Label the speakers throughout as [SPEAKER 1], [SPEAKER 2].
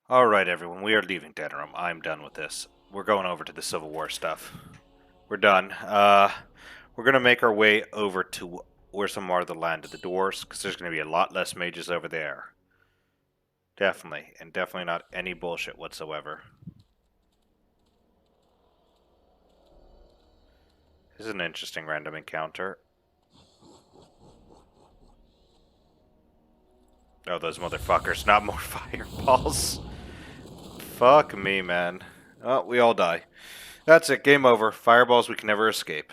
[SPEAKER 1] Alright, everyone, we are leaving Denerim. I'm done with this. We're going over to the Civil War stuff. We're done. We're going to make our way over to Orzammar, the land of the dwarves, because there's going to be a lot less mages over there. Definitely, and definitely not any bullshit whatsoever. This is an interesting random encounter. Oh, those motherfuckers, not more fireballs. Fuck me, man. Oh, we all die. That's it, game over. Fireballs we can never escape.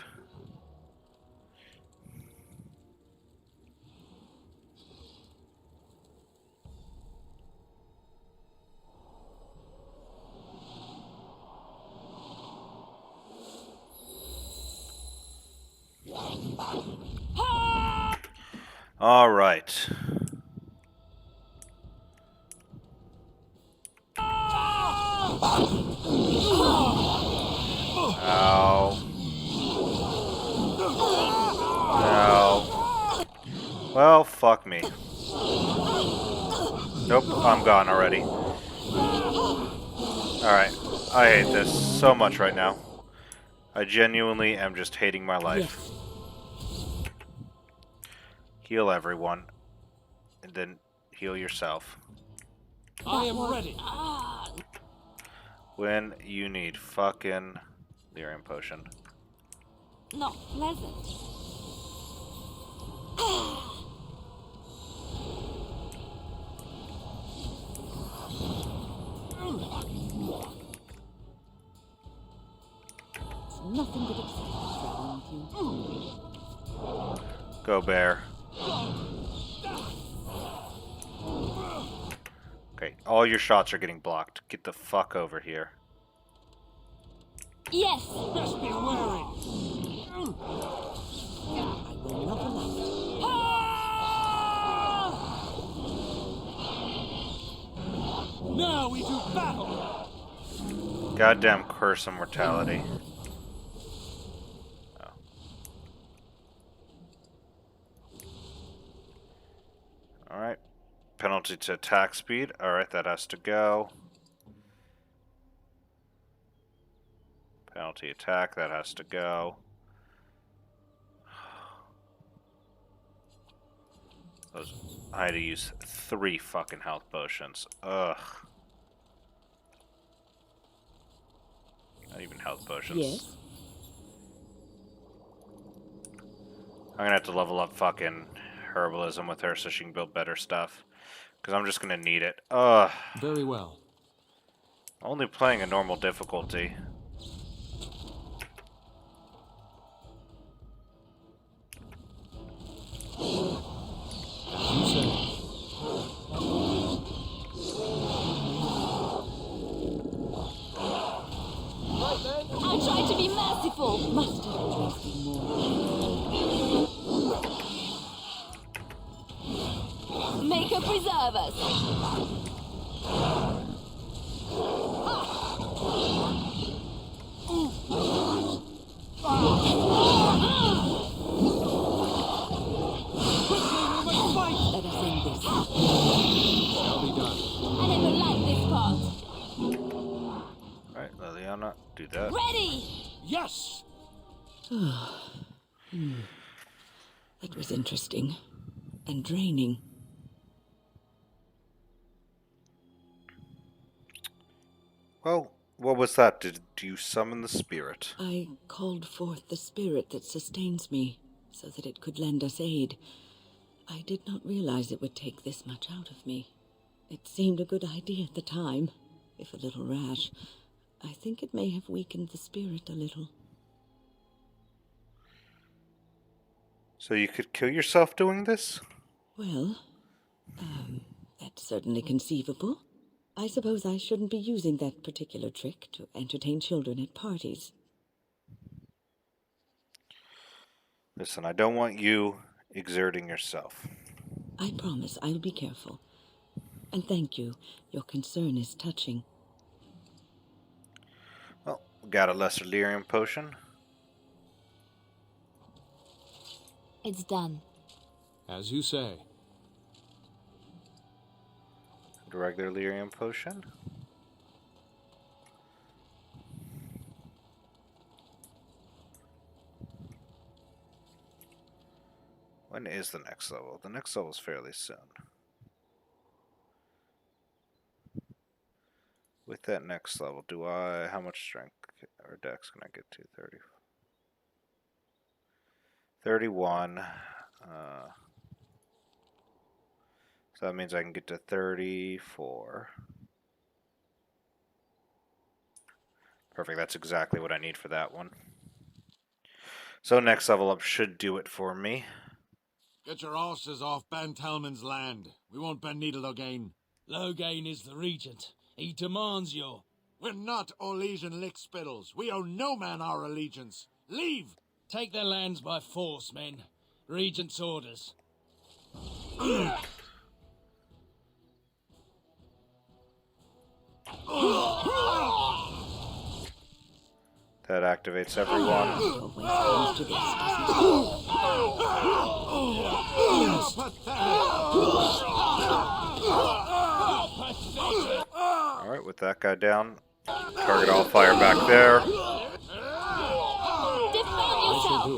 [SPEAKER 1] Alright. Ow. Ow. Well, fuck me. Nope, I'm gone already. Alright, I hate this so much right now. I genuinely am just hating my life.
[SPEAKER 2] Yes.
[SPEAKER 1] Heal everyone, and then heal yourself.
[SPEAKER 3] I am ready.
[SPEAKER 1] When you need fucking lyrium potion.
[SPEAKER 2] Not pleasant. It's nothing but excitement traveling with you.
[SPEAKER 1] Go, bear. Okay, all your shots are getting blocked. Get the fuck over here.
[SPEAKER 2] Yes!
[SPEAKER 3] Best be wary.
[SPEAKER 2] I will not allow it.
[SPEAKER 3] Now we do battle.
[SPEAKER 1] Goddamn curse of mortality. Oh. Alright. Penalty to attack speed. Alright, that has to go. Penalty attack, that has to go. I had to use 3 fucking health potions. Ugh. Not even health potions.
[SPEAKER 2] Yes.
[SPEAKER 1] I'm gonna have to level up fucking herbalism with her so she can build better stuff. Because I'm just gonna need it. Ugh.
[SPEAKER 3] Very well.
[SPEAKER 1] Only playing a normal difficulty.
[SPEAKER 3] As you say. Right then.
[SPEAKER 2] I try to be merciful. Must have tasted more. Make her preserve us.
[SPEAKER 3] Quickly, we must fight.
[SPEAKER 2] Let us end this.
[SPEAKER 3] Shall be done.
[SPEAKER 2] I never liked this part.
[SPEAKER 1] Alright, Liliana, do that.
[SPEAKER 2] Ready!
[SPEAKER 3] Yes.
[SPEAKER 2] That was interesting. And draining.
[SPEAKER 1] Well, what was that? Did you summon the spirit?
[SPEAKER 2] I called forth the spirit that sustains me, so that it could lend us aid. I did not realize it would take this much out of me. It seemed a good idea at the time, if a little rash. I think it may have weakened the spirit a little.
[SPEAKER 1] So you could kill yourself doing this?
[SPEAKER 2] Well, that's certainly conceivable. I suppose I shouldn't be using that particular trick to entertain children at parties.
[SPEAKER 1] Listen, I don't want you exerting yourself.
[SPEAKER 2] I promise I'll be careful. And thank you. Your concern is touching.
[SPEAKER 1] Well, got a lesser lyrium potion.
[SPEAKER 2] It's done.
[SPEAKER 3] As you say.
[SPEAKER 1] A regular lyrium potion. When is the next level? The next level is fairly soon. With that next level, how much strength or dex can I get to? 30. 31. So that means I can get to 34. Perfect, that's exactly what I need for that one. So next level up should do it for me.
[SPEAKER 3] Get your horses off Ben Telman's land. We won't bend needle Logain.
[SPEAKER 4] Logain is the regent. He demands your...
[SPEAKER 3] We're not Orlesian lickspittles. We owe no man our allegiance. Leave!
[SPEAKER 4] Take their lands by force, men. Regent's orders.
[SPEAKER 1] That activates everyone.
[SPEAKER 2] Always comes to this, doesn't
[SPEAKER 1] Alright, with that guy down, target all fire back there.
[SPEAKER 5] Defend yourself!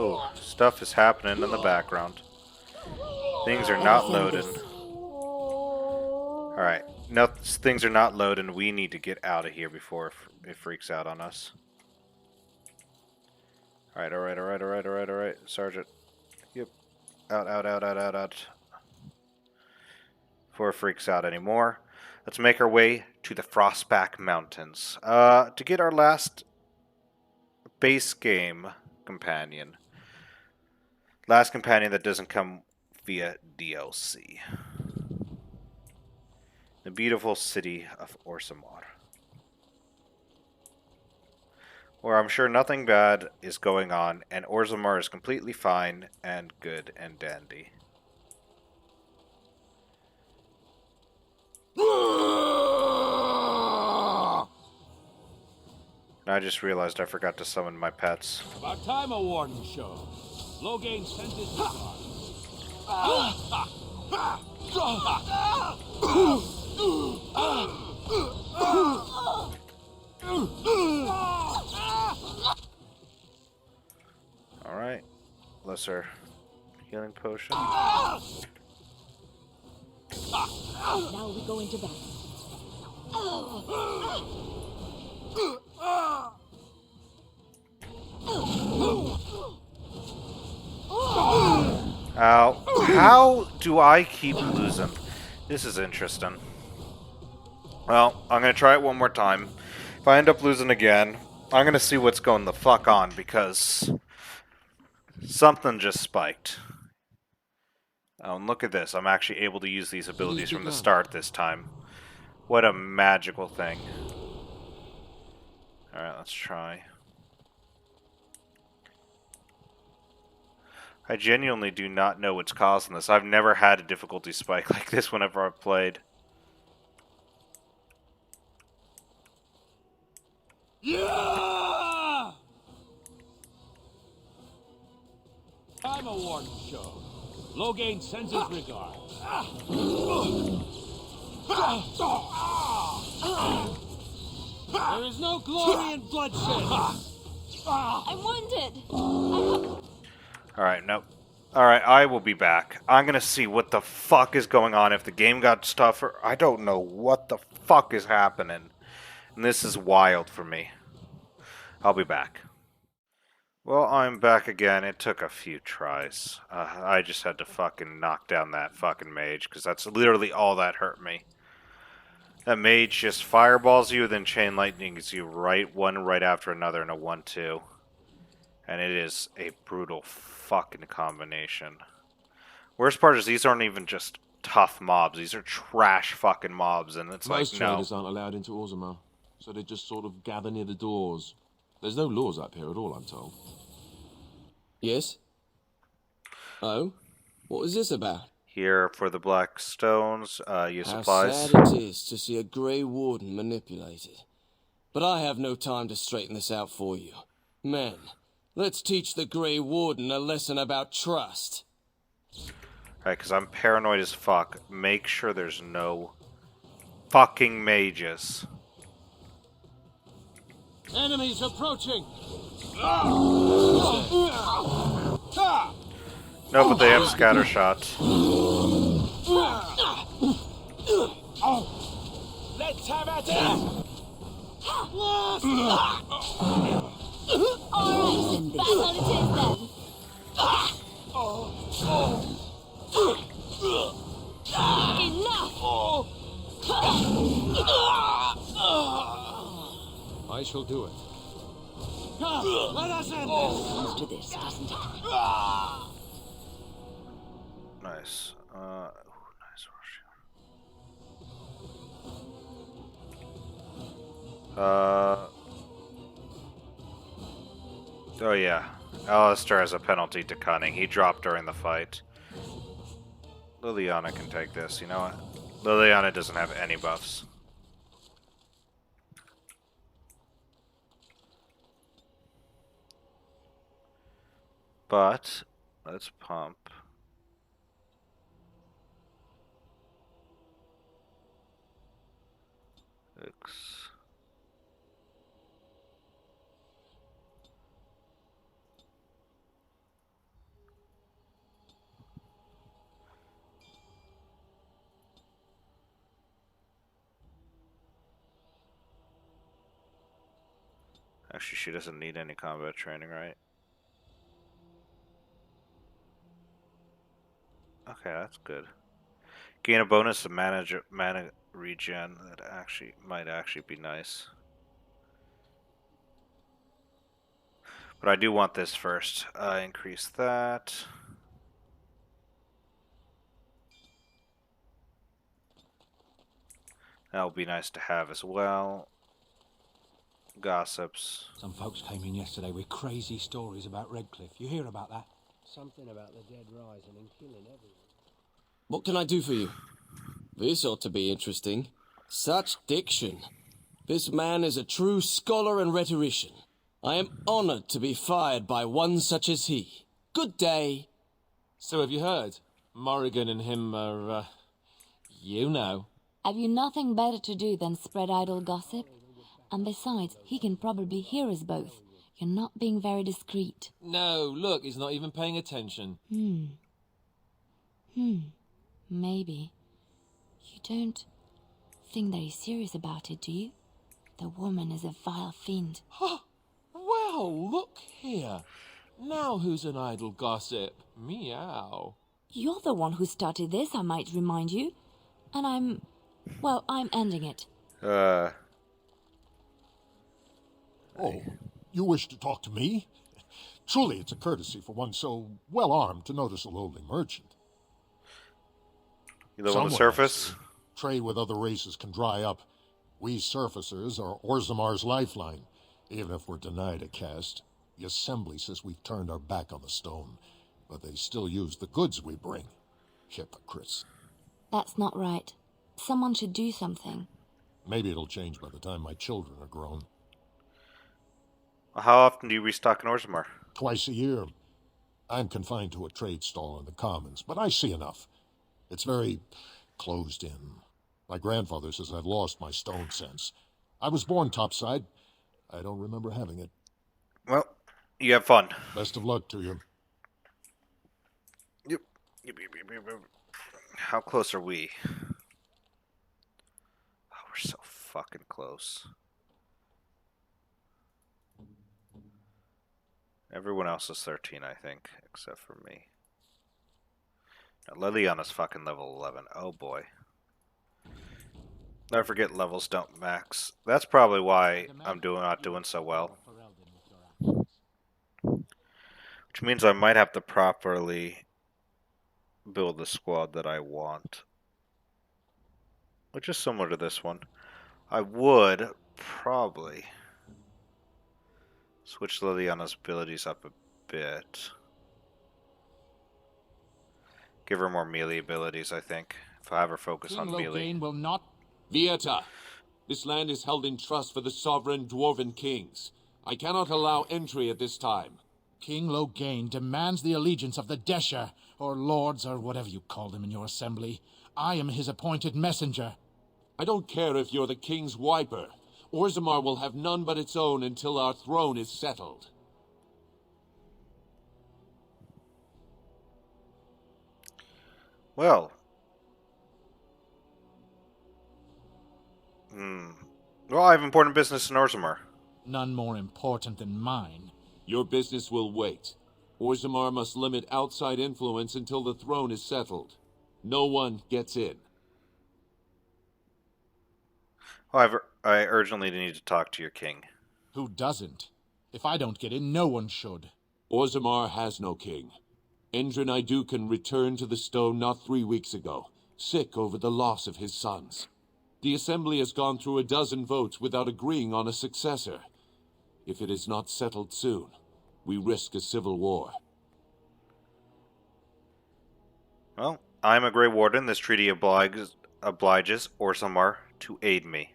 [SPEAKER 1] Oh, stuff is happening in the background. Things are not loading. Alright, no, things are not loading. We need to get out of here before it freaks out on us. Alright. Sergeant. Yep. Out. Before it freaks out anymore. Let's make our way to the Frostback Mountains. To get our last base game companion. Last companion that doesn't come via DLC. The beautiful city of Orzammar. Where I'm sure nothing bad is going on, and Orzammar is completely fine and good and dandy. And I just realized I forgot to summon my pets.
[SPEAKER 3] About time a warden showed. Logain sent his regards.
[SPEAKER 1] Alright. Lesser healing potion.
[SPEAKER 2] Now we go into battle.
[SPEAKER 1] Ow. How do I keep losing? This is interesting. Well, I'm going to try it one more time. If I end up losing again, I'm going to see what's going the fuck on, because something just spiked. Oh, and look at this. I'm actually able to use these abilities from the start this time. What a magical thing. Alright, let's try. I genuinely do not know what's causing this. I've never had a difficulty spike like this whenever I've played.
[SPEAKER 3] Yeah! I'm a warden show. Logain sends his regards. There is no glory in bloodshed.
[SPEAKER 5] I'm wounded.
[SPEAKER 1] Alright, nope. Alright, I will be back. I'm gonna see what the fuck is going on. If the game got stuff, or I don't know what the fuck is happening. And this is wild for me. I'll be back. Well, I'm back again. It took a few tries. I just had to fucking knock down that fucking mage, because that's literally all that hurt me. That mage just fireballs you, then chain lightnings you one right after another in a 1-2. And it is a brutal fucking combination. Worst part is these aren't even just tough mobs. These are trash fucking mobs, and it's
[SPEAKER 6] Most
[SPEAKER 1] like, no.
[SPEAKER 6] traders aren't allowed into Orzammar, so they just sort of gather near the doors. There's no laws up here at all, I'm told.
[SPEAKER 7] Yes? Oh? What is this about?
[SPEAKER 1] Here for the black stones, your
[SPEAKER 7] How
[SPEAKER 1] supplies.
[SPEAKER 7] sad it is to see a Grey Warden manipulated. but I have no time to straighten this out for you. Men, let's teach the Grey Warden a lesson about trust.
[SPEAKER 1] Alright, because I'm paranoid as fuck. Make sure there's no fucking mages.
[SPEAKER 4] Enemies approaching!
[SPEAKER 1] No, but they have scatter shots.
[SPEAKER 4] Let's have at it!
[SPEAKER 5] Alright, back on it is then. Enough!
[SPEAKER 3] I shall do it.
[SPEAKER 4] Let us end this!
[SPEAKER 2] Comes to this, doesn't it?
[SPEAKER 1] Nice. Nice. Oh yeah. Alistair has a penalty to cunning. He dropped during the fight. Liliana can take this, you know what? Liliana doesn't have any buffs. But, let's pump. X. Actually, she doesn't need any combat training, right? Okay, that's good. Gain a bonus to mana regen. That might actually be nice. But I do want this first. Increase that. That'll be nice to have as well. Gossips.
[SPEAKER 8] Some folks came in yesterday with crazy stories about Redcliffe. You hear about that?
[SPEAKER 9] Something about the dead rising and killing everyone.
[SPEAKER 7] What can I do for you? This ought to be interesting. Such diction. This man is a true scholar and rhetorician. I am honored to be fired by one such as he. Good day.
[SPEAKER 6] So have you heard? Morrigan and him are, you know.
[SPEAKER 5] Have you nothing better to do than spread idle gossip? And besides, he can probably hear us both. You're not being very discreet.
[SPEAKER 6] No, look, he's not even paying attention.
[SPEAKER 5] Maybe. You don't think that he's serious about it, do you? The woman is a vile fiend.
[SPEAKER 6] Well, look here. Now who's an idle gossip? Meow.
[SPEAKER 5] You're the one who started this, I might remind you. And I'm ending it.
[SPEAKER 3] Oh, you wish to talk to me? Truly, it's a courtesy for one so well armed to notice a lowly merchant.
[SPEAKER 1] You live on the surface?
[SPEAKER 3] Trade with other races can dry up. We surfacers are Orzammar's lifeline. Even if we're denied a caste, the Assembly says we've turned our back on the stone, but they still use the goods we bring. Hypocrites.
[SPEAKER 5] That's not right. Someone should do something.
[SPEAKER 3] Maybe it'll change by the time my children are grown.
[SPEAKER 1] Well, how often do you restock in Orzammar?
[SPEAKER 3] Twice a year. I'm confined to a trade stall in the Commons, but I see enough. It's very closed in. My grandfather says I've lost my stone sense. I was born topside. I don't remember having it.
[SPEAKER 1] Well, you have fun.
[SPEAKER 3] Best of luck to you.
[SPEAKER 1] Yep. How close are we? Oh, we're so fucking close. Everyone else is 13, I think, except for me. Now, Liliana's fucking level 11. Oh boy. I forget levels don't max. That's probably why I'm not doing so well. Which means I might have to properly build the squad that I want. Which is similar to this one. I would probably switch Liliana's abilities up a bit. Give her more melee abilities, I think. If I have her focus on melee.
[SPEAKER 4] Will not...
[SPEAKER 6] Vieta. This land is held in trust for the sovereign dwarven kings. I cannot allow entry at this time.
[SPEAKER 8] King Loghain demands the allegiance of the Desher, or lords, or whatever you call them in your assembly. I am his appointed messenger.
[SPEAKER 6] I don't care if you're the king's wiper. Orzammar will have none but its own until our throne is settled.
[SPEAKER 1] Well. Well, I have important business in Orzammar.
[SPEAKER 8] None more important than mine.
[SPEAKER 6] Your business will wait. Orzammar must limit outside influence until the throne is settled. No one gets in.
[SPEAKER 1] However, I urgently need to talk to your king.
[SPEAKER 8] Who doesn't? If I don't get in, no one should.
[SPEAKER 6] Orzammar has no king. Endrin Idukan returned to the stone not 3 weeks ago, sick over the loss of his sons. The Assembly has gone through a dozen votes without agreeing on a successor. If it is not settled soon, we risk a civil war.
[SPEAKER 1] Well, I'm a Grey Warden. This treaty obliges Orzammar to aid me.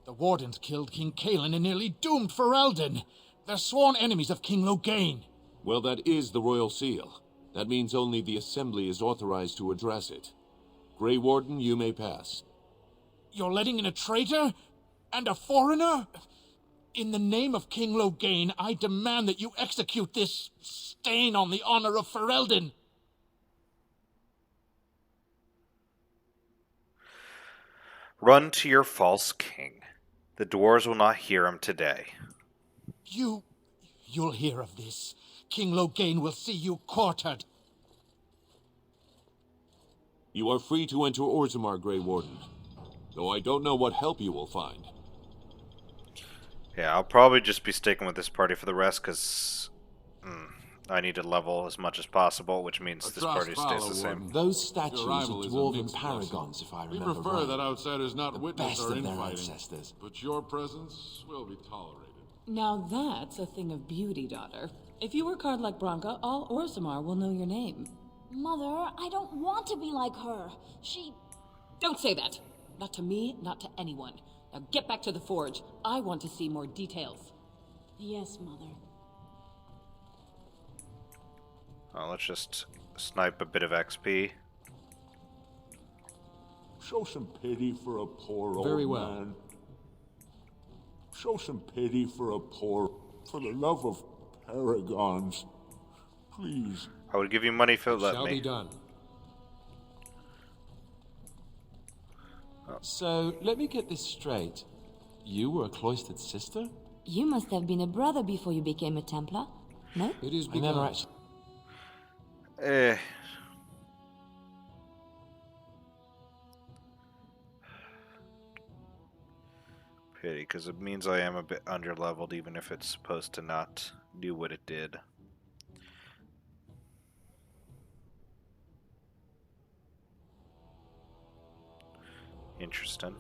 [SPEAKER 8] The Wardens killed King Cailan and nearly doomed Ferelden. They're sworn enemies of King Loghain.
[SPEAKER 6] Well, that is the royal seal. That means only the Assembly is authorized to address it. Grey Warden, you may pass.
[SPEAKER 8] You're letting in a traitor? And a foreigner? In the name of King Loghain, I demand that you execute this stain on the honor of Ferelden.
[SPEAKER 1] Run to your false king. The dwarves will not hear him today.
[SPEAKER 8] You'll hear of this. King Loghain will see you quartered.
[SPEAKER 6] You are free to enter Orzammar, Grey Warden. Though I don't know what help you will find.
[SPEAKER 1] Yeah, I'll probably just be sticking with this party for the rest, because I need to level as much as possible, which means this party stays the same.
[SPEAKER 7] Those statues are dwarven paragons, if I
[SPEAKER 10] We
[SPEAKER 7] remember
[SPEAKER 10] prefer
[SPEAKER 7] right.
[SPEAKER 10] that outsiders not witness
[SPEAKER 7] best
[SPEAKER 10] our
[SPEAKER 7] of their
[SPEAKER 10] infighting,
[SPEAKER 7] ancestors.
[SPEAKER 10] but your presence will be tolerated.
[SPEAKER 11] Now that's a thing of beauty, daughter. If you work hard like Branka, all Orzammar will know your name.
[SPEAKER 12] Mother, I don't want to be like her.
[SPEAKER 11] Don't say that! Not to me, not to anyone. Now get back to the forge. I want to see more details.
[SPEAKER 12] Yes, Mother.
[SPEAKER 1] Let's just snipe a bit of XP.
[SPEAKER 13] Show some pity for a poor old
[SPEAKER 8] Very well.
[SPEAKER 13] man. Show some pity for the love of paragons. Please.
[SPEAKER 1] I would give you money if it let
[SPEAKER 8] Shall
[SPEAKER 1] me.
[SPEAKER 8] be done.
[SPEAKER 7] So, let me get this straight. You were a cloistered sister?
[SPEAKER 5] You must have been a brother before you became a Templar, no?
[SPEAKER 8] It is
[SPEAKER 7] I never
[SPEAKER 8] begun.
[SPEAKER 7] actually...
[SPEAKER 1] Pity, because it means I am a bit underleveled, even if it's supposed to not do what it did. Interesting.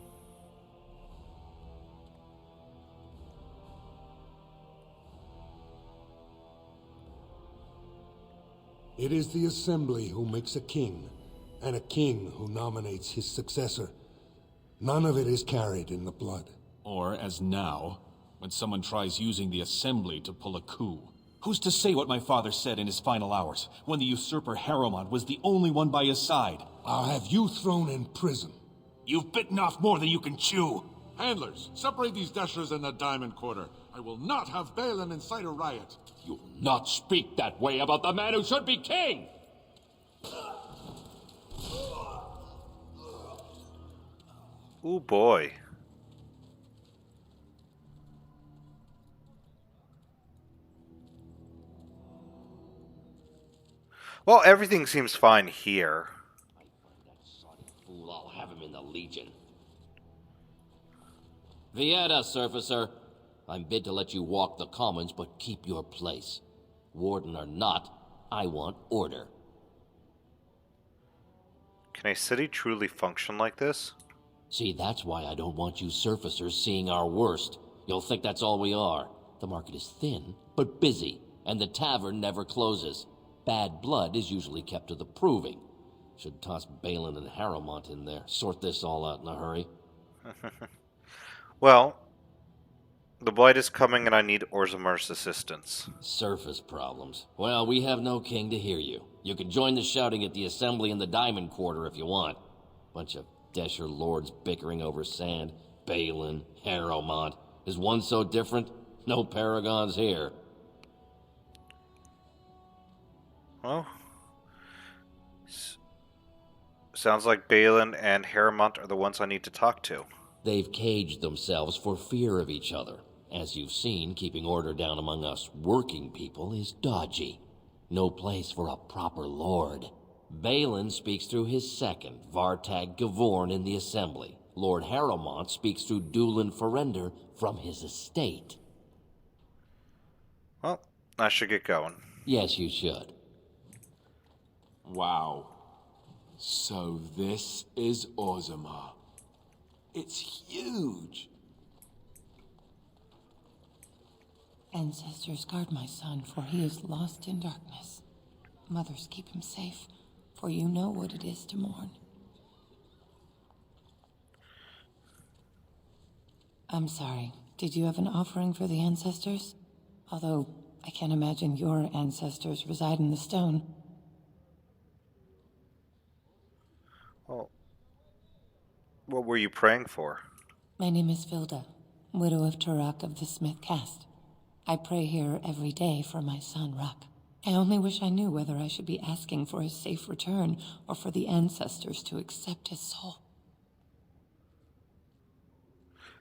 [SPEAKER 14] It is the Assembly who makes a king, and a king who nominates his successor. None of it is carried in the blood.
[SPEAKER 4] Or, as now, when someone tries using the Assembly to pull a coup. Who's to say what my father said in his final hours, when the usurper Harrowmont was the only one by his side?
[SPEAKER 14] I'll have you thrown in prison.
[SPEAKER 4] You've bitten off more than you can chew.
[SPEAKER 10] Handlers, separate these dashers in the diamond quarter. I will not have Balin incite a riot.
[SPEAKER 15] You'll not speak that way about the man who should be king!
[SPEAKER 1] Ooh boy. Well, everything seems fine here.
[SPEAKER 15] Fool, I'll have him in the Legion.
[SPEAKER 16] Vieta, surfacer. I'm bid to let you walk the commons, but keep your place. Warden or not, I want order.
[SPEAKER 1] Can a city truly function like this?
[SPEAKER 16] See, that's why I don't want you surfacers seeing our worst. You'll think that's all we are. The market is thin, but busy, and the tavern never closes. Bad blood is usually kept to the proving. Should toss Balin and Harrowmont in there. Sort this all out in a hurry.
[SPEAKER 1] Well, the Blight is coming and I need Orzammar's assistance.
[SPEAKER 16] Surface problems. Well, we have no king to hear you. You can join the shouting at the assembly in the Diamond Quarter if you want. Bunch of Desher lords bickering over sand. Balin, Harrowmont. Is one so different? No paragons here.
[SPEAKER 1] Well, sounds like Balin and Harrowmont are the ones I need to talk to.
[SPEAKER 16] They've caged themselves for fear of each other. As you've seen, keeping order down among us working people is dodgy. No place for a proper lord. Balin speaks through his second, Vartag Gavorn, in the assembly. Lord Harrowmont speaks through Dulin Ferender from his estate.
[SPEAKER 1] Well, I should get going.
[SPEAKER 16] Yes, you should.
[SPEAKER 6] Wow. So this is Orzammar. It's huge.
[SPEAKER 5] Ancestors, guard my son, for he is lost in darkness. Mothers, keep him safe, for you know what it is to mourn. I'm sorry. Did you have an offering for the ancestors? Although, I can't imagine your ancestors reside in the stone.
[SPEAKER 1] Well, what were you praying for?
[SPEAKER 5] My name is Vilda, widow of Turak of the Smith caste. I pray here every day for my son, Ruck. I only wish I knew whether I should be asking for his safe return or for the ancestors to accept his soul.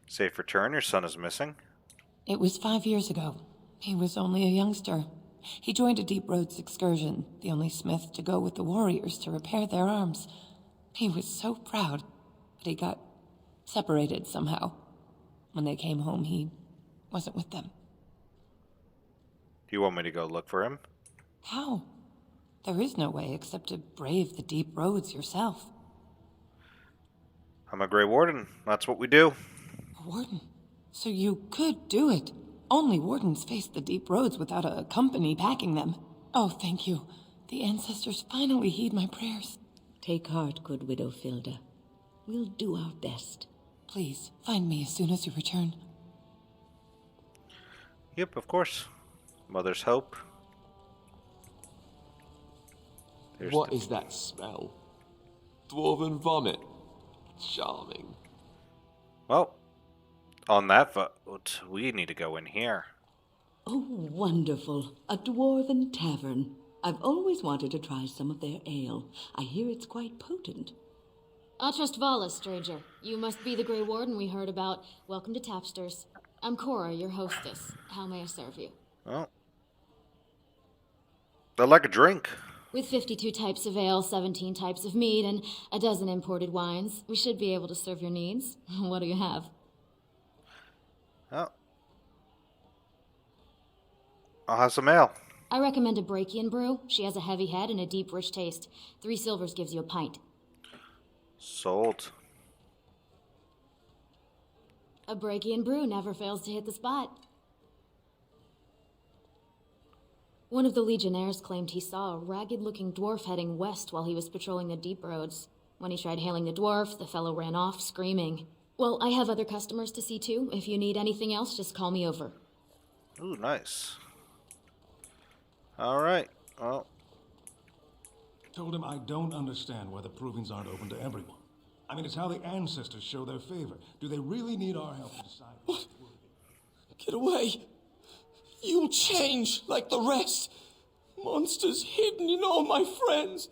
[SPEAKER 1] Safe return? Your son is missing?
[SPEAKER 5] It was 5 years ago. He was only a youngster. He joined a Deep Roads excursion, the only smith to go with the warriors to repair their arms. He was so proud, but he got separated somehow. When they came home, he wasn't with them.
[SPEAKER 1] Do you want me to go look for him?
[SPEAKER 5] How? There is no way except to brave the deep roads yourself.
[SPEAKER 1] I'm a Grey Warden. That's what we do.
[SPEAKER 5] A warden? So you could do it. Only wardens face the deep roads without a company packing them. Oh, thank you. The ancestors finally heed my prayers.
[SPEAKER 2] Take heart, good widow Filda. We'll do our best.
[SPEAKER 5] Please, find me as soon as you return.
[SPEAKER 1] Yep, of course. Mother's hope.
[SPEAKER 6] What is that smell? Dwarven vomit. Charming.
[SPEAKER 1] Well, on that vote, we need to go in here.
[SPEAKER 2] Oh, wonderful. A dwarven tavern. I've always wanted to try some of their ale. I hear it's quite potent.
[SPEAKER 12] Atrust Vala, stranger. You must be the Grey Warden we heard about. Welcome to Tapsters. I'm Cora, your hostess. How may I serve you?
[SPEAKER 1] Well, I'd like a drink.
[SPEAKER 12] With 52 types of ale, 17 types of mead, and a dozen imported wines, we should be able to serve your needs. What do you have?
[SPEAKER 1] Oh. I'll have some ale.
[SPEAKER 12] I recommend a Brakian brew. She has a heavy head and a deep, rich taste. 3 silvers gives you a pint.
[SPEAKER 1] Sold.
[SPEAKER 12] A Brakian brew never fails to hit the spot. One of the Legionnaires claimed he saw a ragged-looking dwarf heading west while he was patrolling the deep roads. When he tried hailing the dwarf, the fellow ran off, screaming. Well, I have other customers to see too. If you need anything else, just call me over.
[SPEAKER 1] Ooh, nice. Alright, well.
[SPEAKER 14] Told him I don't understand why the provings aren't open to everyone. I mean, it's how the ancestors show their favor. Do they really need our help to decide?
[SPEAKER 7] What? Get away! You'll change like the rest. Monsters hidden in all my friends.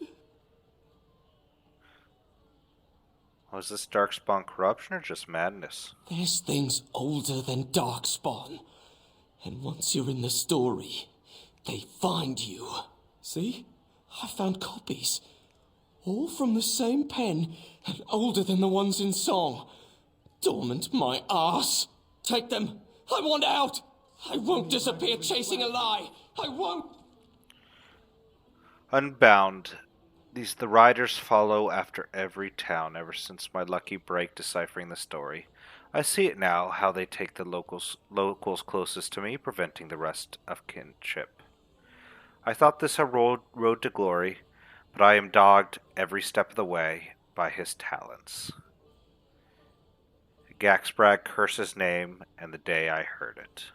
[SPEAKER 1] Was this Darkspawn corruption or just madness?
[SPEAKER 7] There's things older than Darkspawn. And once you're in the story, they find you. See? I found copies. All from the same pen, and older than the ones in song. Dormant my ass. Take them. I want out. I won't disappear chasing a lie. I won't.
[SPEAKER 1] Unbound. The riders follow after every town ever since my lucky break deciphering the story. I see it now, how they take the locals closest to me, preventing the rest of kinship. I thought this a road to glory, but I am dogged every step of the way by his talents. Gaxbrag curse his name and the day I heard it.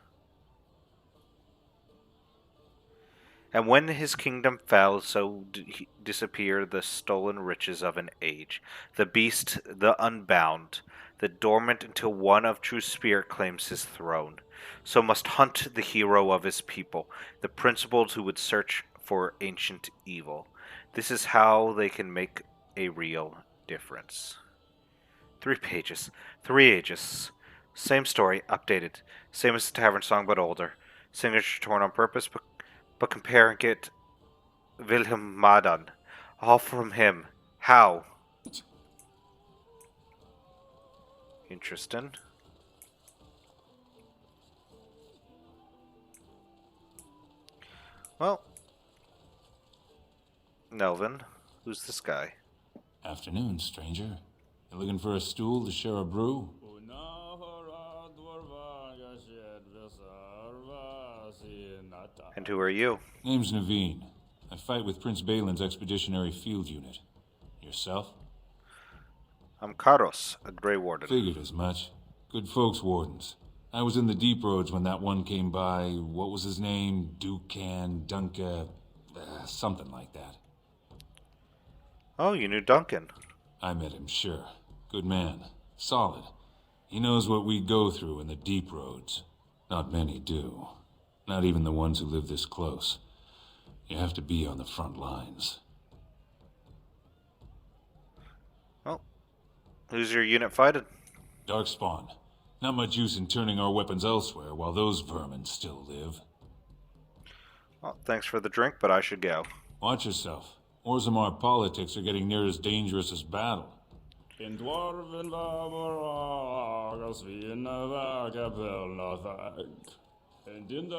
[SPEAKER 1] And when his kingdom fell, so disappeared the stolen riches of an age. The beast, the unbound, the dormant until one of true spirit claims his throne. So must hunt the hero of his people, the principles who would search for ancient evil. This is how they can make a real difference. 3 pages, 3 ages. Same story, updated. Same as the Tavern Song, but older. Signature torn on purpose, but comparing it Wilhelm Madan. All from him. How? Interesting. Well, Nelvin, who's this guy?
[SPEAKER 4] Afternoon, stranger. You looking for a stool to share a brew?
[SPEAKER 1] And who are you?
[SPEAKER 4] Name's Naveen. I fight with Prince Balin's Expeditionary Field Unit. Yourself?
[SPEAKER 1] I'm Karos, a Grey Warden.
[SPEAKER 4] Figured as much. Good folks, Wardens. I was in the deep roads when that one came by. What was his name? Dukan, Dunka, something like that.
[SPEAKER 1] Oh, you knew Duncan.
[SPEAKER 4] I met him, sure. Good man. Solid. He knows what we go through in the deep roads. Not many do. Not even the ones who live this close. You have to be on the front lines.
[SPEAKER 1] Well, who's your unit fighting?
[SPEAKER 4] Darkspawn. Not much use in turning our weapons elsewhere while those vermin still live.
[SPEAKER 1] Well, thanks for the drink, but I should go.
[SPEAKER 4] Watch yourself. Orzammar politics are getting near as dangerous as battle. And in the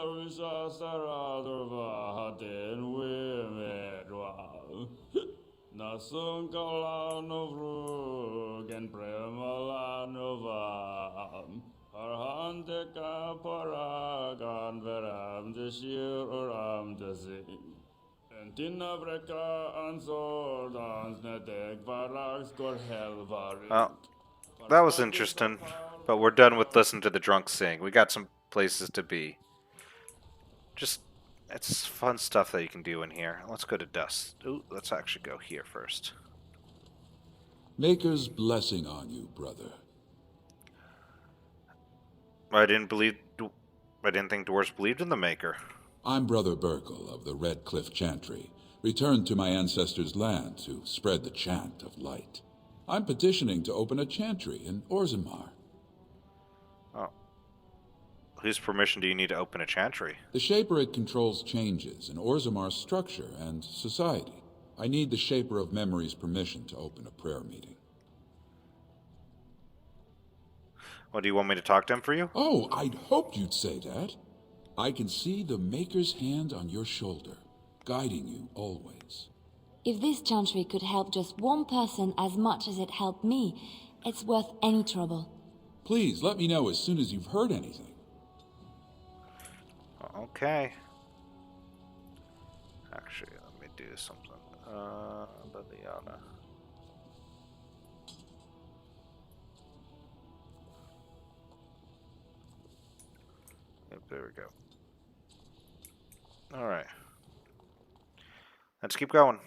[SPEAKER 4] Nasun Kalanovrug and Premalanova Arhandeka Paragan Veram the Shir Uram the Zing and Tinavreka and Sordans Nedek Varax Gorhelvar.
[SPEAKER 1] Well, that was interesting, but we're done with listening to the drunk sing. We got some places to be. Just, it's fun stuff that you can do in here. Let's go to Dust. Ooh, let's actually go here first.
[SPEAKER 17] Maker's blessing on you, brother.
[SPEAKER 1] I didn't think dwarves believed in the Maker.
[SPEAKER 17] I'm Brother Burkle of the Red Cliff Chantry, returned to my ancestors' land to spread the chant of light. I'm petitioning to open a chantry in Orzammar.
[SPEAKER 1] Oh. Whose permission do you need to open a chantry?
[SPEAKER 17] The Shaperate controls changes in Orzammar's structure and society. I need the Shaper of Memory's permission to open a prayer meeting.
[SPEAKER 1] Well, do you want me to talk to him for you?
[SPEAKER 17] Oh, I'd hoped you'd say that. I can see the Maker's hand on your shoulder, guiding you always.
[SPEAKER 18] If this chantry could help just one person as much as it helped me, it's worth any trouble.
[SPEAKER 17] Please, let me know as soon as you've heard anything.
[SPEAKER 1] Okay. Actually, let me do something. Liliana. Yep, there we go. Alright. Let's keep going.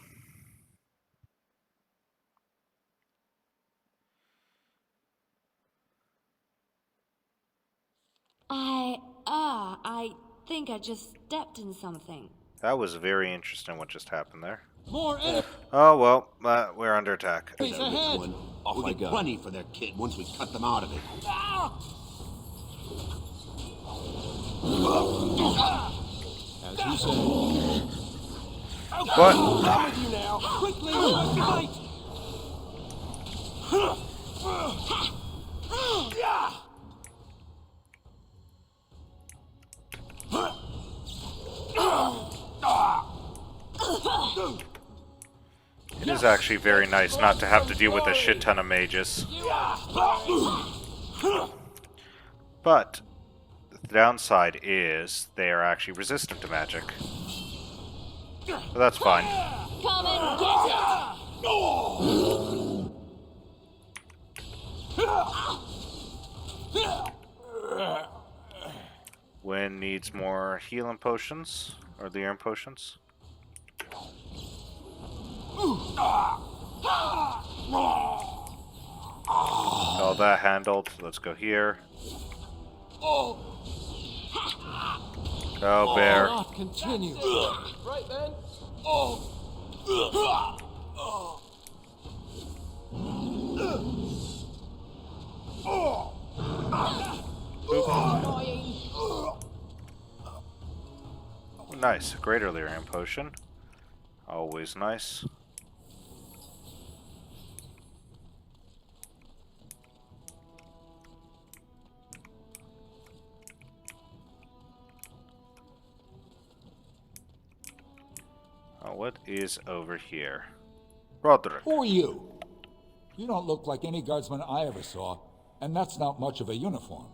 [SPEAKER 18] I think I just stepped in something.
[SPEAKER 1] That was very interesting what just happened there.
[SPEAKER 8] More
[SPEAKER 1] Oh, well, we're under attack.
[SPEAKER 8] Please ahead.
[SPEAKER 19] We'll get plenty for their kid once we cut them out of it.
[SPEAKER 4] As you say.
[SPEAKER 1] What?
[SPEAKER 8] I'm with you now. Quickly, we must fight.
[SPEAKER 1] It is actually very nice not to have to deal with a shit ton of mages. But the downside is they are actually resistant to magic. But that's fine.
[SPEAKER 18] Come and get it!
[SPEAKER 1] needs more healing potions, or the iron potions. All that handled. Let's go here. Go, bear.
[SPEAKER 8] Not continue.
[SPEAKER 7] Right, man.
[SPEAKER 1] Nice. Greater Lyrium potion. Always nice. What is over here? Roderick.
[SPEAKER 13] Who are you? You don't look like any guardsman I ever saw, and that's not much of a uniform.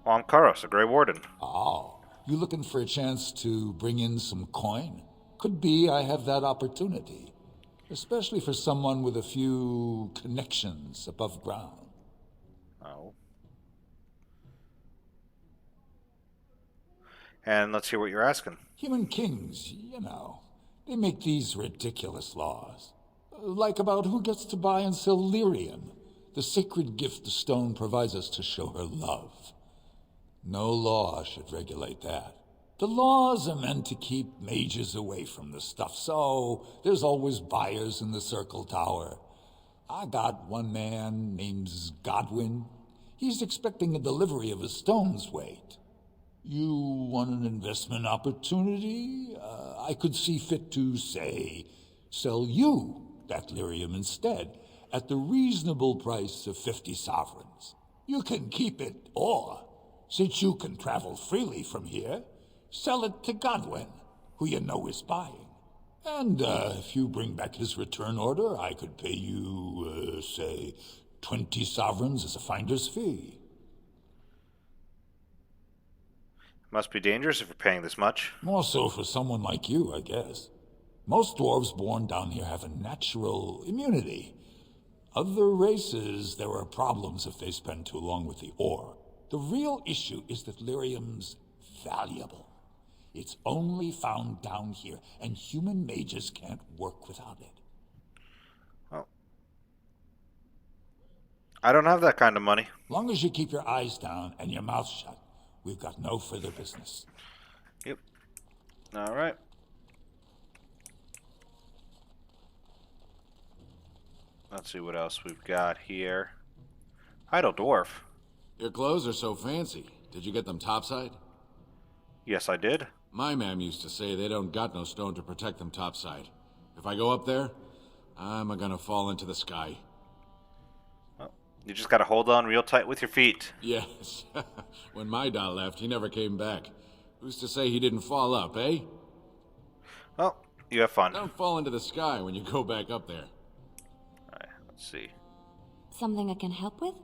[SPEAKER 1] Oh, I'm Karos, a Grey Warden.
[SPEAKER 13] Oh, you looking for a chance to bring in some coin? Could be I have that opportunity, especially for someone with a few connections above ground.
[SPEAKER 1] Oh. And let's hear what you're asking.
[SPEAKER 13] Human kings, you know, they make these ridiculous laws. Like about who gets to buy and sell lyrium, the sacred gift the stone provides us to show her love. No law should regulate that. The laws are meant to keep mages away from the stuff, so there's always buyers in the Circle Tower. I got one man named Godwin. He's expecting a delivery of a stone's weight. You want an investment opportunity? I could see fit to, say, sell you that lyrium instead, at the reasonable price of 50 sovereigns. You can keep it, or, since you can travel freely from here, sell it to Godwin, who you know is buying. And if you bring back his return order, I could pay you, say, 20 sovereigns as a finder's fee.
[SPEAKER 1] Must be dangerous if you're paying this much.
[SPEAKER 13] More so for someone like you, I guess. Most dwarves born down here have a natural immunity. Other races, there are problems if they spend too long with the ore. The real issue is that lyrium's valuable. It's only found down here, and human mages can't work without it.
[SPEAKER 1] Well, I don't have that kind of money.
[SPEAKER 13] Long as you keep your eyes down and your mouth shut, we've got no further business.
[SPEAKER 1] Yep. All right. Let's see what else we've got here. Idle dwarf.
[SPEAKER 20] Your clothes are so fancy. Did you get them topside?
[SPEAKER 1] Yes, I did.
[SPEAKER 20] My mam used to say they don't got no stone to protect them topside. If I go up there, I'm gonna fall into the sky.
[SPEAKER 1] Well, you just gotta hold on real tight with your feet.
[SPEAKER 20] Yes. When my doll left, he never came back. Who's to say he didn't fall up, eh?
[SPEAKER 1] Well, you have fun.
[SPEAKER 20] Don't fall into the sky when you go back up there.
[SPEAKER 1] Alright, let's see.
[SPEAKER 18] Something I can help with?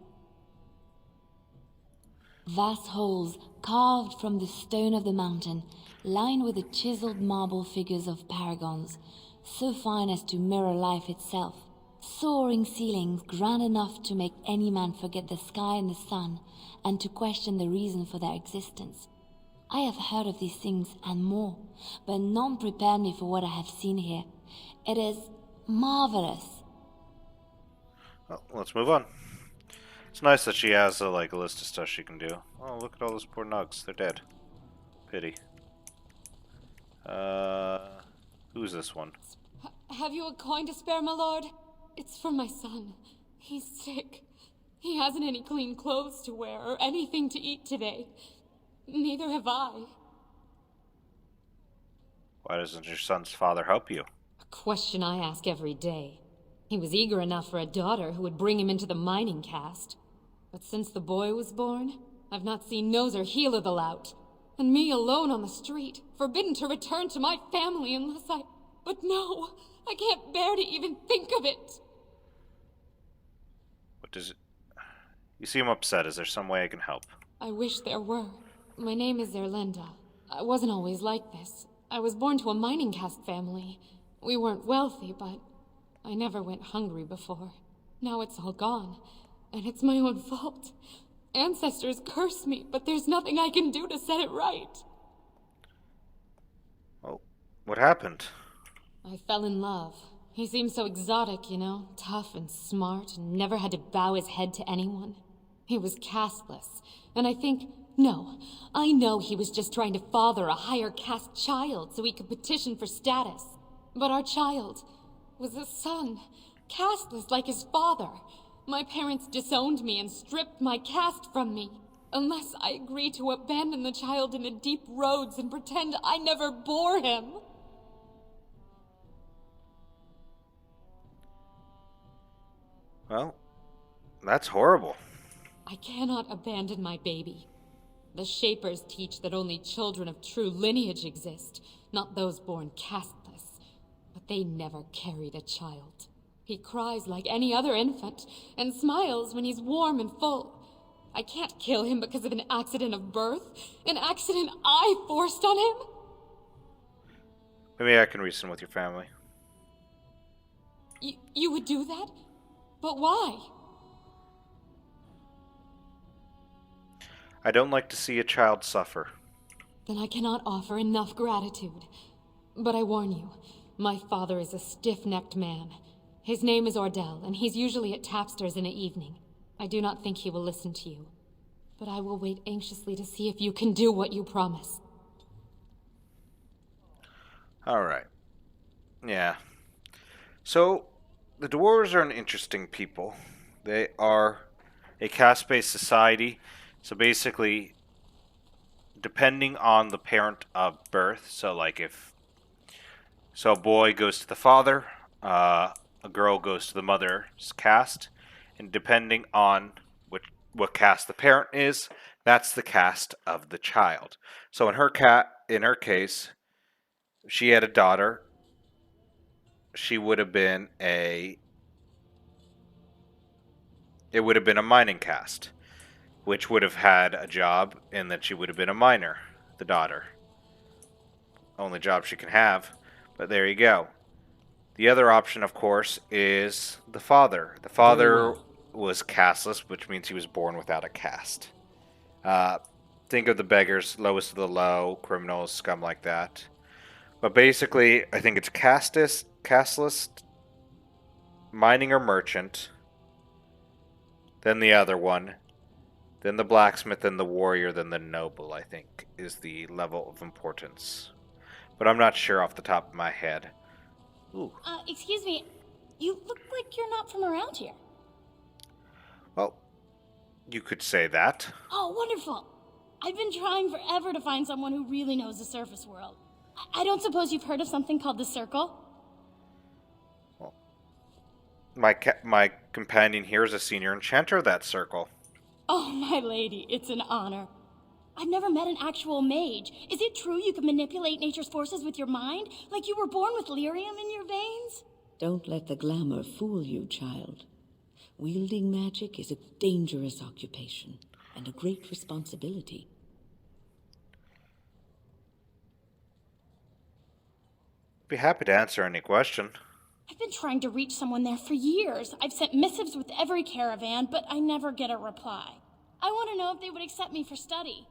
[SPEAKER 18] Vast holes carved from the stone of the mountain, lined with the chiseled marble figures of paragons, so fine as to mirror life itself. Soaring ceilings grand enough to make any man forget the sky and the sun, and to question the reason for their existence. I have heard of these things and more, but none prepared me for what I have seen here. It is marvelous.
[SPEAKER 1] Well, let's move on. It's nice that she has a list of stuff she can do. Oh, look at all those poor nugs. They're dead. Pity. Who's this one?
[SPEAKER 11] Have you a coin to spare, my lord? It's for my son. He's sick. He hasn't any clean clothes to wear or anything to eat today. Neither have I.
[SPEAKER 1] Why doesn't your son's father help you?
[SPEAKER 11] A question I ask every day. He was eager enough for a daughter who would bring him into the mining caste. But since the boy was born, I've not seen nose or heel of the lout. And me alone on the street, forbidden to return to my family unless I... But no, I can't bear to even think of it.
[SPEAKER 1] What does it... You seem upset. Is there some way I can help?
[SPEAKER 11] I wish there were. My name is Erlinda. I wasn't always like this. I was born to a mining caste family. We weren't wealthy, but I never went hungry before. Now it's all gone, and it's my own fault. Ancestors curse me, but there's nothing I can do to set it right.
[SPEAKER 1] Oh, what happened?
[SPEAKER 11] I fell in love. He seemed so exotic, you know, tough and smart, and never had to bow his head to anyone. He was casteless, and I know he was just trying to father a higher caste child so he could petition for status. But our child was a son, casteless like his father. My parents disowned me and stripped my caste from me. Unless I agree to abandon the child in the deep roads and pretend I never bore him.
[SPEAKER 1] Well, that's horrible.
[SPEAKER 11] I cannot abandon my baby. The Shapers teach that only children of true lineage exist, not those born casteless. But they never carried a child. He cries like any other infant, and smiles when he's warm and full. I can't kill him because of an accident of birth, an accident I forced on him.
[SPEAKER 1] Maybe I can reason with your family.
[SPEAKER 11] You would do that? But why?
[SPEAKER 1] I don't like to see a child suffer.
[SPEAKER 11] Then I cannot offer enough gratitude. But I warn you, my father is a stiff-necked man. His name is Ordell, and he's usually at Tapster's in the evening. I do not think he will listen to you. But I will wait anxiously to see if you can do what you promise.
[SPEAKER 1] Alright. Yeah. So, the dwarves are an interesting people. They are a caste-based society. So basically, depending on the parent of birth, so a boy goes to the father, a girl goes to the mother's caste, and depending on what caste the parent is, that's the caste of the child. So in her case, she had a daughter. She would have been it would have been a mining caste, which would have had a job, and that she would have been a miner, the daughter. Only job she can have, but there you go. The other option, of course, is the father. The father was casteless, which means he was born without a caste. Think of the beggars, lowest of the low, criminals, scum like that. But basically, I think it's casteless, mining or merchant, then the other one, then the blacksmith, then the warrior, then the noble, I think, is the level of importance. But I'm not sure off the top of my head. Ooh.
[SPEAKER 21] Excuse me. You look like you're not from around here.
[SPEAKER 1] Well, you could say that.
[SPEAKER 21] Oh, wonderful. I've been trying forever to find someone who really knows the surface world. I don't suppose you've heard of something called the Circle?
[SPEAKER 1] Well, my companion here is a senior enchanter of that circle.
[SPEAKER 21] Oh, my lady, it's an honor. I've never met an actual mage. Is it true you can manipulate nature's forces with your mind? Like you were born with lyrium in your veins?
[SPEAKER 2] Don't let the glamour fool you, child. Wielding magic is a dangerous occupation, and a great responsibility.
[SPEAKER 1] Be happy to answer any question.
[SPEAKER 21] I've been trying to reach someone there for years. I've sent missives with every caravan, but I never get a reply. I want to know if they would accept me for study.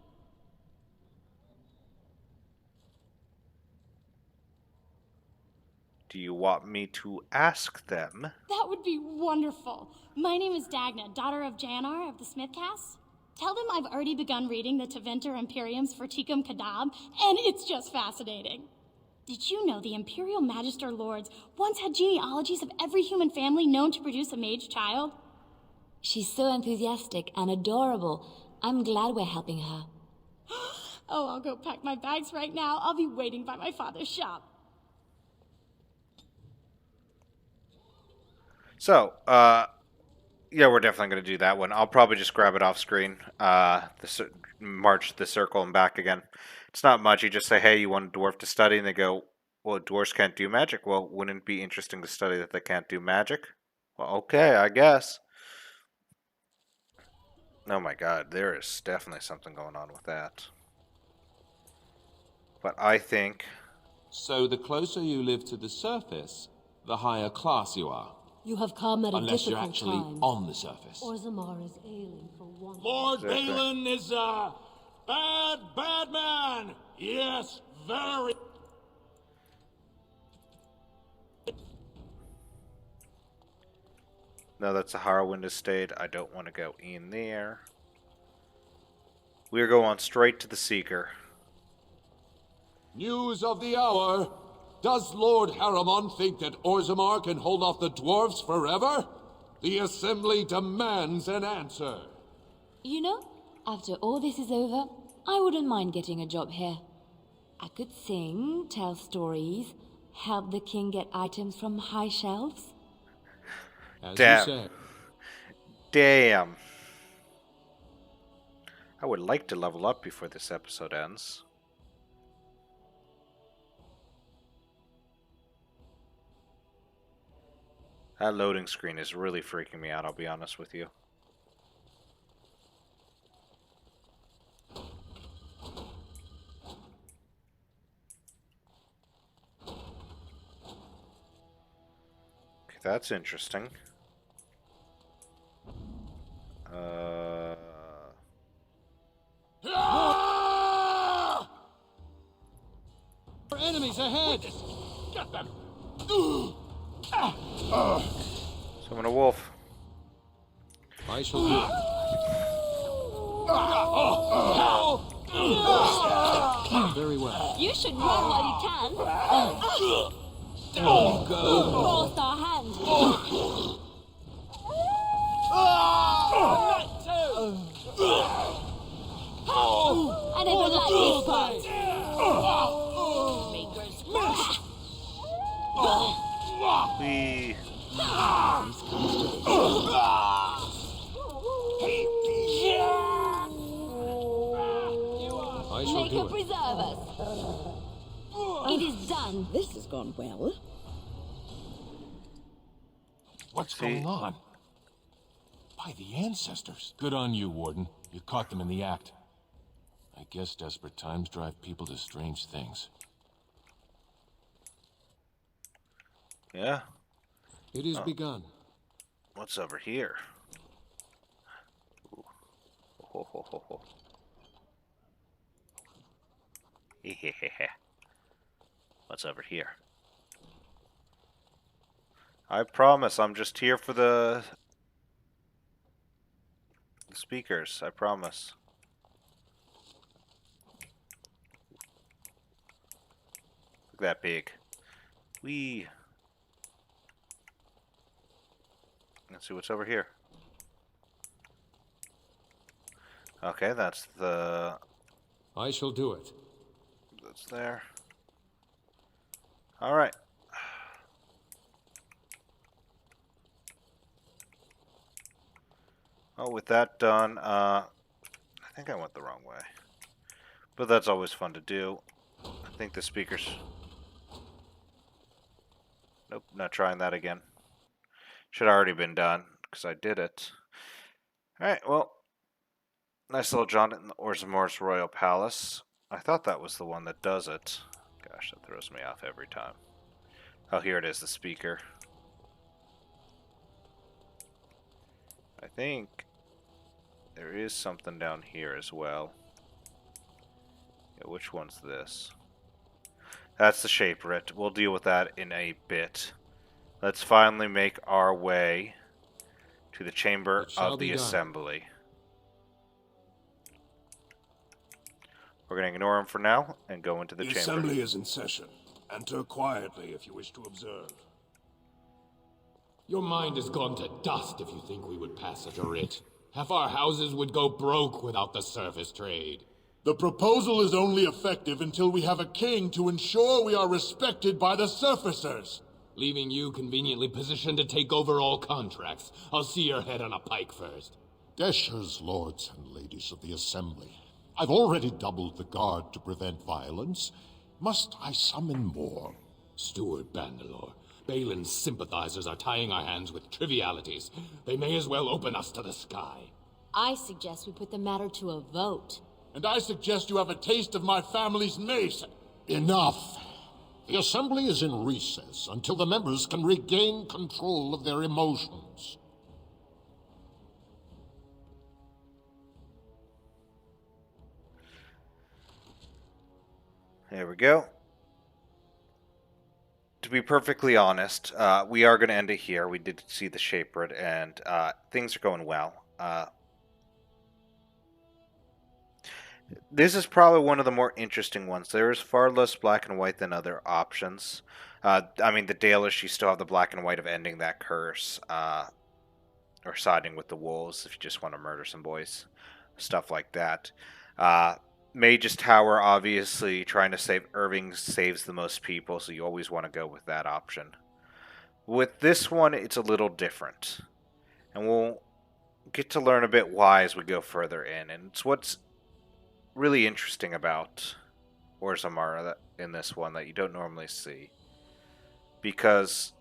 [SPEAKER 1] Do you want me to ask them?
[SPEAKER 21] That would be wonderful. My name is Dagna, daughter of Janar of the Smith Caste. Tell them I've already begun reading the Tevinter Imperiums for Tikum Kadab, and it's just fascinating. Did you know the Imperial Magister Lords once had genealogies of every human family known to produce a mage child?
[SPEAKER 18] She's so enthusiastic and adorable. I'm glad we're helping her.
[SPEAKER 21] Oh, I'll go pack my bags right now. I'll be waiting by my father's shop.
[SPEAKER 1] So, yeah, we're definitely going to do that one. I'll probably just grab it off screen, march the circle and back again. It's not much. You just say, hey, you want a dwarf to study? And they go, well, dwarves can't do magic. Well, wouldn't it be interesting to study that they can't do magic? Well, okay, I guess. Oh my god, there is definitely something going on with that. But I think...
[SPEAKER 6] So the closer you live to the surface, the higher class you are.
[SPEAKER 9] You have come at a
[SPEAKER 6] Unless you're
[SPEAKER 9] difficult
[SPEAKER 6] actually
[SPEAKER 9] time.
[SPEAKER 6] on the surface.
[SPEAKER 9] Orzammar is ailing for one.
[SPEAKER 8] Lord Balin is a bad man. Yes, very.
[SPEAKER 1] No, that's a Harrowwind estate. I don't want to go in there. We're going straight to the Seeker.
[SPEAKER 6] News of the hour. Does Lord Harriman think that Orzammar can hold off the dwarves forever? The Assembly demands an answer.
[SPEAKER 18] You know, after all this is over, I wouldn't mind getting a job here. I could sing, tell stories, help the king get items from high shelves.
[SPEAKER 6] As
[SPEAKER 1] Damn.
[SPEAKER 6] you say.
[SPEAKER 1] Damn. I would like to level up before this episode ends. That loading screen is really freaking me out, I'll be honest with you. Okay, that's interesting.
[SPEAKER 8] Enemies ahead! Get them!
[SPEAKER 1] Summon a wolf.
[SPEAKER 6] I shall do it. Very well.
[SPEAKER 18] You should run while you can.
[SPEAKER 6] Go.
[SPEAKER 18] Force our hand. I never liked this part.
[SPEAKER 1] We...
[SPEAKER 6] I shall
[SPEAKER 18] Make
[SPEAKER 6] do
[SPEAKER 18] her
[SPEAKER 6] it.
[SPEAKER 18] preserve us. It is done.
[SPEAKER 2] This has gone well.
[SPEAKER 20] What's going on? By the ancestors. Good on you, Warden. You caught them in the act. I guess desperate times drive people to strange things.
[SPEAKER 1] Yeah.
[SPEAKER 6] It is begun.
[SPEAKER 1] What's over here? Ooh. Ho, ho, ho, ho. What's over here? I promise I'm just here for the speakers. I promise. Look at that pig. Wee. Let's see what's over here. Okay, that's the...
[SPEAKER 6] I shall do it.
[SPEAKER 1] That's there. Alright. Oh, with that done, I think I went the wrong way. But that's always fun to do. I think the speakers... Nope, not trying that again. Should have already been done, because I did it. Alright, well, nice little jaunt in the Orzammar's Royal Palace. I thought that was the one that does it. Gosh, that throws me off every time. Oh, here it is, the speaker. I think there is something down here as well. Yeah, which one's this? That's the shape writ. We'll deal with that in a bit. Let's finally make our way to the Chamber of the Assembly. We're going to ignore him for now and go into the chamber.
[SPEAKER 22] The Assembly is in session. Enter quietly if you wish to observe.
[SPEAKER 15] Your mind has gone to dust if you think we would pass such a writ. Half our houses would go broke without the service trade.
[SPEAKER 10] The proposal is only effective until we have a king to ensure we are respected by the surfacers.
[SPEAKER 15] Leaving you conveniently positioned to take over all contracts. I'll see your head on a pike first.
[SPEAKER 3] Deshers, lords and ladies of the Assembly. I've already doubled the guard to prevent violence. Must I summon more?
[SPEAKER 15] Steward Bandalore, Balin's sympathizers are tying our hands with trivialities. They may as well open us to the sky.
[SPEAKER 12] I suggest we put the matter to a vote.
[SPEAKER 10] And I suggest you have a taste of my family's mace.
[SPEAKER 3] Enough! The Assembly is in recess until the members can regain control of their emotions.
[SPEAKER 1] There we go. To be perfectly honest, we are going to end it here. We did see the Shapered, and things are going well. This is probably one of the more interesting ones. There is far less black and white than other options. I mean, the Dalish, you still have the black and white of ending that curse, or siding with the wolves if you just want to murder some boys. Stuff like that. Mage's Tower, obviously, trying to save Irving saves the most people, so you always want to go with that option. With this one, it's a little different. And we'll get to learn a bit why as we go further in. And it's what's really interesting about Orzammar in this one that you don't normally see. Because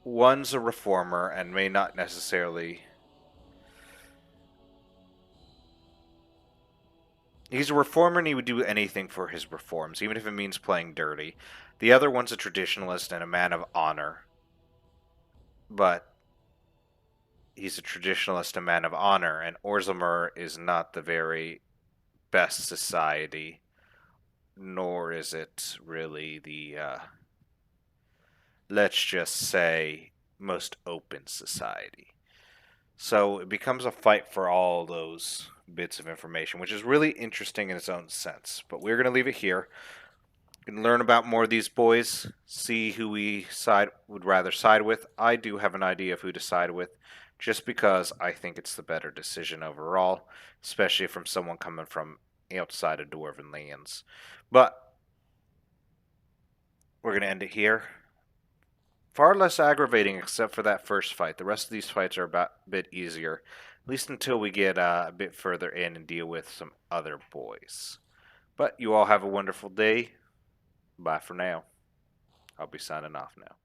[SPEAKER 1] one's a reformer and may not necessarily... He's a reformer and he would do anything for his reforms, even if it means playing dirty. The other one's a traditionalist and a man of honor. But he's a traditionalist, a man of honor, and Orzammar is not the very best society, nor is it really the, let's just say, most open society. So it becomes a fight for all those bits of information, which is really interesting in its own sense. But we're going to leave it here. We can learn about more of these boys, see who we would rather side with. I do have an idea of who to side with, just because I think it's the better decision overall, especially from someone coming from outside of Dwarven lands. But we're going to end it here. Far less aggravating except for that first fight. The rest of these fights are a bit easier, at least until we get a bit further in and deal with some other boys. But you all have a wonderful day. Bye for now. I'll be signing off now.